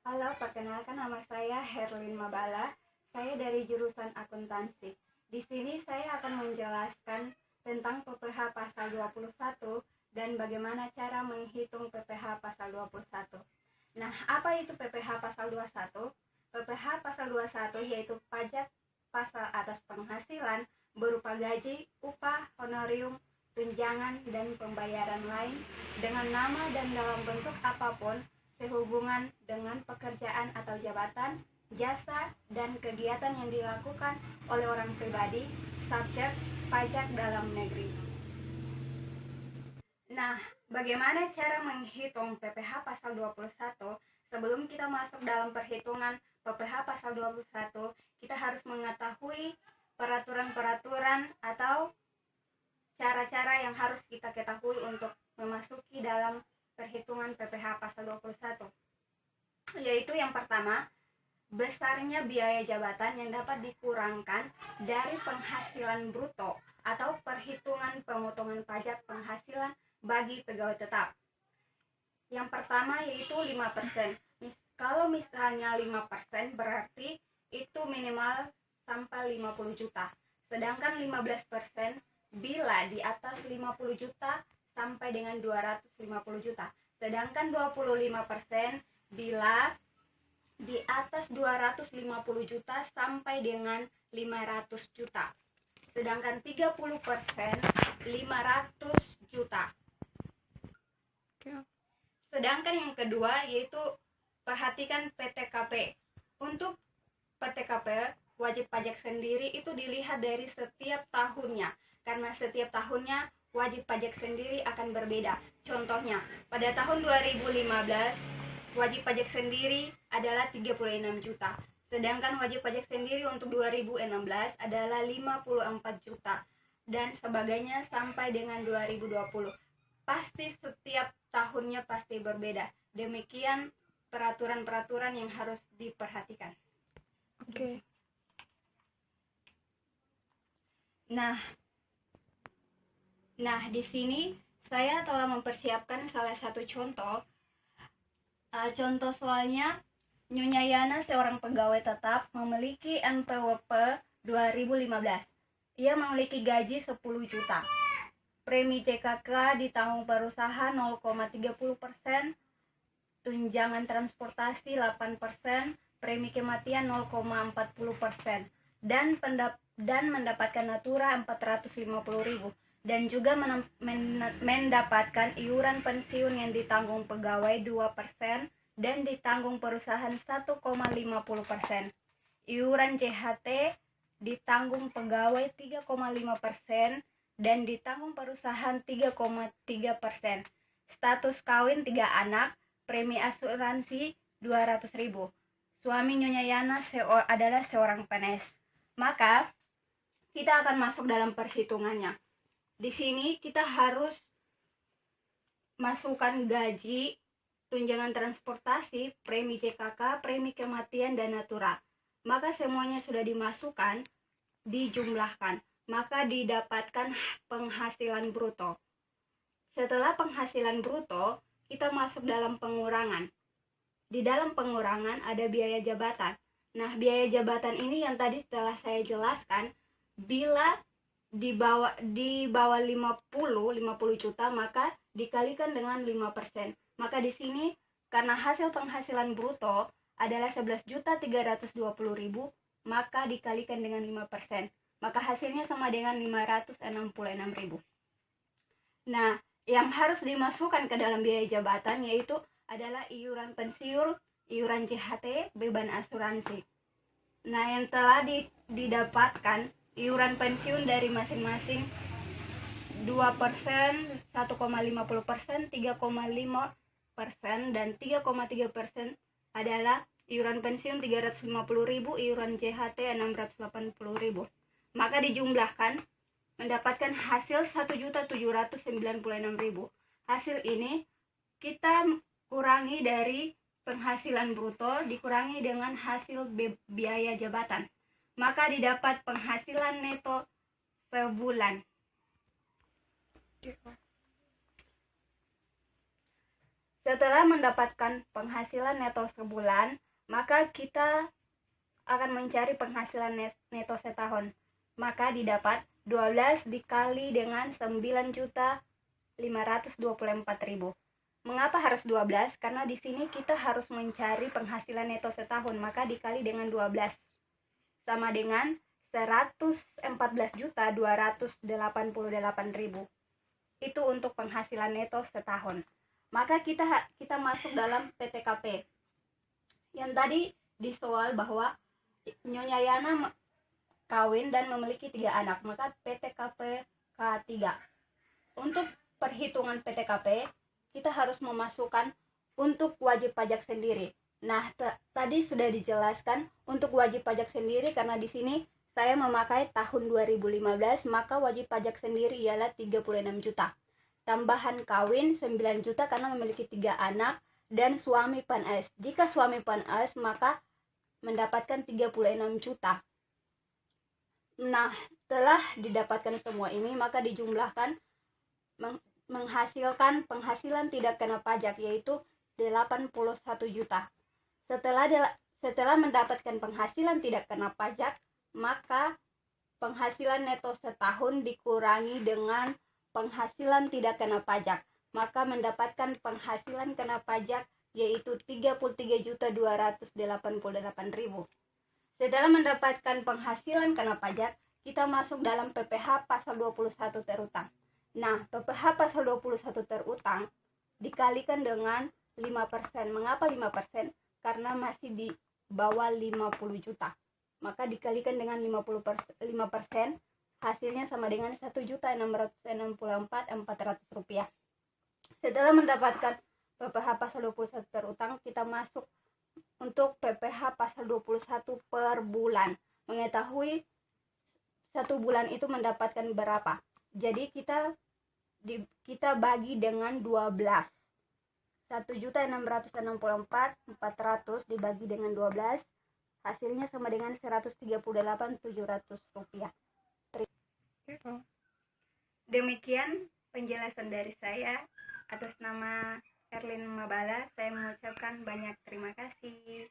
Halo, perkenalkan nama saya Herlin Mabala. Saya dari jurusan akuntansi. Di sini saya akan menjelaskan tentang PPh pasal 21 dan bagaimana cara menghitung PPh pasal 21. Nah, apa itu PPh pasal 21? PPh pasal 21 yaitu pajak pasal atas penghasilan berupa gaji, upah, honorium, tunjangan, dan pembayaran lain dengan nama dan dalam bentuk apapun sehubungan dengan pekerjaan atau jabatan, jasa, dan kegiatan yang dilakukan oleh orang pribadi, subjek pajak dalam negeri. Nah, bagaimana cara menghitung PPh pasal 21? Sebelum kita masuk dalam perhitungan PPh pasal 21, kita harus mengetahui peraturan-peraturan atau cara-cara yang harus kita ketahui untuk memasuki dalam perhitungan PPh pasal 21, yaitu yang pertama, besarnya biaya jabatan yang dapat dikurangkan dari penghasilan bruto atau perhitungan pemotongan pajak penghasilan bagi pegawai tetap. Yang pertama yaitu 5%. Kalau misalnya 5% berarti itu minimal sampai 50 juta. Sedangkan 15% bila di atas 50 juta sampai dengan 250 juta. Sedangkan 25% bila di atas 250 juta sampai dengan 500 juta. Sedangkan 30% 500 juta. Sedangkan yang kedua yaitu perhatikan PTKP. Untuk PTKP wajib pajak sendiri itu dilihat dari setiap tahunnya, karena setiap tahunnya wajib pajak sendiri akan berbeda. Contohnya, pada tahun 2015 wajib pajak sendiri adalah 36 juta. Sedangkan wajib pajak sendiri untuk 2016 adalah 54 juta dan sebagainya sampai dengan 2020. Pasti setiap tahunnya pasti berbeda. Demikian peraturan-peraturan yang harus diperhatikan. Oke. Nah, di sini saya telah mempersiapkan salah satu contoh. Contoh soalnya, Nyonya Yana seorang pegawai tetap memiliki NPWP 2015. Ia memiliki gaji 10 juta. Premi CKK ditanggung perusahaan 0,30%, tunjangan transportasi 8%, premi kematian 0,40%, dan mendapatkan natura 450.000, dan juga mendapatkan iuran pensiun yang ditanggung pegawai 2% dan ditanggung perusahaan 1,50%. Iuran CHT ditanggung pegawai 3,5% dan ditanggung perusahaan 3,3%. Status kawin 3 anak, premi asuransi 200.000. Suami Nyonya Yana adalah seorang PNS. Maka kita akan masuk dalam perhitungannya. Di sini kita harus masukkan gaji, tunjangan transportasi, premi CKK, premi kematian, dan natura. Maka semuanya sudah dimasukkan, dijumlahkan, maka didapatkan penghasilan bruto. Setelah penghasilan bruto, kita masuk dalam pengurangan. Di dalam pengurangan ada biaya jabatan. Nah, biaya jabatan ini yang tadi telah saya jelaskan, bila di bawah 50 juta maka dikalikan dengan 5%. Maka di sini karena hasil penghasilan bruto adalah 11.320.000, maka dikalikan dengan 5%. Maka hasilnya sama dengan 566.000. Nah, yang harus dimasukkan ke dalam biaya jabatan yaitu adalah iuran pensiun, iuran CHT, beban asuransi. Nah, yang telah didapatkan iuran pensiun dari masing-masing 2%, 1,50%, 3,5%, dan 3,3% adalah iuran pensiun 350.000, iuran CHT 680.000. Maka dijumlahkan mendapatkan hasil 1.796.000. Hasil ini kita kurangi dari penghasilan bruto dikurangi dengan hasil biaya jabatan. Maka didapat penghasilan neto sebulan. Setelah mendapatkan penghasilan neto sebulan, maka kita akan mencari penghasilan neto setahun. Maka didapat 12 dikali dengan 9.524.000. Mengapa harus 12? Karena di sini kita harus mencari penghasilan neto setahun, maka dikali dengan 12 sama dengan 114.288.000. Itu untuk penghasilan neto setahun. Maka kita masuk dalam PTKP. Yang tadi di soal bahwa Nyonya Yana kawin dan memiliki 3 anak, maka PTKP K3. Untuk perhitungan PTKP, kita harus memasukkan untuk wajib pajak sendiri. Nah, tadi sudah dijelaskan untuk wajib pajak sendiri, karena di sini saya memakai tahun 2015, maka wajib pajak sendiri ialah 36 juta. Tambahan kawin 9 juta karena memiliki 3 anak dan suami PNS. Jika suami PNS, maka mendapatkan 36 juta. Nah, telah didapatkan semua ini, maka dijumlahkan menghasilkan penghasilan tidak kena pajak, yaitu 81 juta. Setelah mendapatkan penghasilan tidak kena pajak, maka penghasilan neto setahun dikurangi dengan penghasilan tidak kena pajak, maka mendapatkan penghasilan kena pajak yaitu 33.288.000. Setelah mendapatkan penghasilan kena pajak, kita masuk dalam PPh pasal 21 terutang. Nah, PPh pasal 21 terutang dikalikan dengan 5%. Mengapa 5%? Karena masih di bawah 50 juta. Maka dikalikan dengan 5%, hasilnya sama dengan Rp1.664.400. Setelah mendapatkan PPh pasal 21 terutang, kita masuk untuk PPh pasal 21 per bulan. Mengetahui satu bulan itu mendapatkan berapa. Jadi kita bagi dengan 12. 1.664.400 dibagi dengan 12, hasilnya sama dengan Rp138.700. Demikian penjelasan dari saya. Atas nama Erlin Mabala, saya mengucapkan banyak terima kasih.